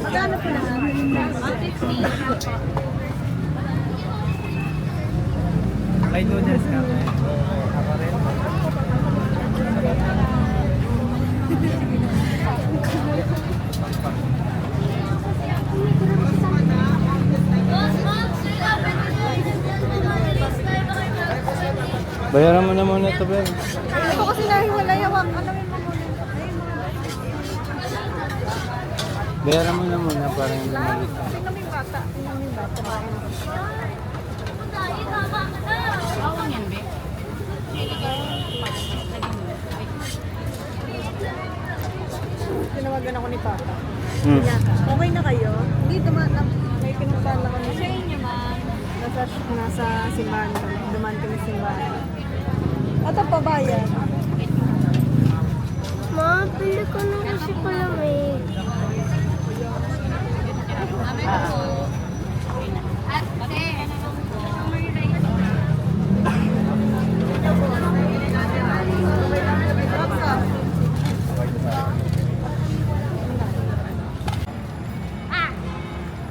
Magkano po na? 150. May noodles ka ba? Ako rin. Bayaran mo na muna ito, Ben. Ito kasi nahiwalay yung alamin mo muna. Bayaran mo na muna para hindi malita. Tingnan mo yung bata. Tingnan mo yung bata. Bawang yan, be. Tinawagan ako ni Papa. Hmm. Kaya, okay na kayo? Hindi dumaan na. May pinuntahan lang kami. Sa inyo, ma'am. Nasa simbahan kami. Dumaan kami sa simbahan. At ang pabayan. Ma, pili ko na kasi palamig.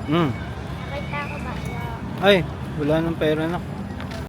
Hmm. Nakita ko ba? Ay, wala nang pera na.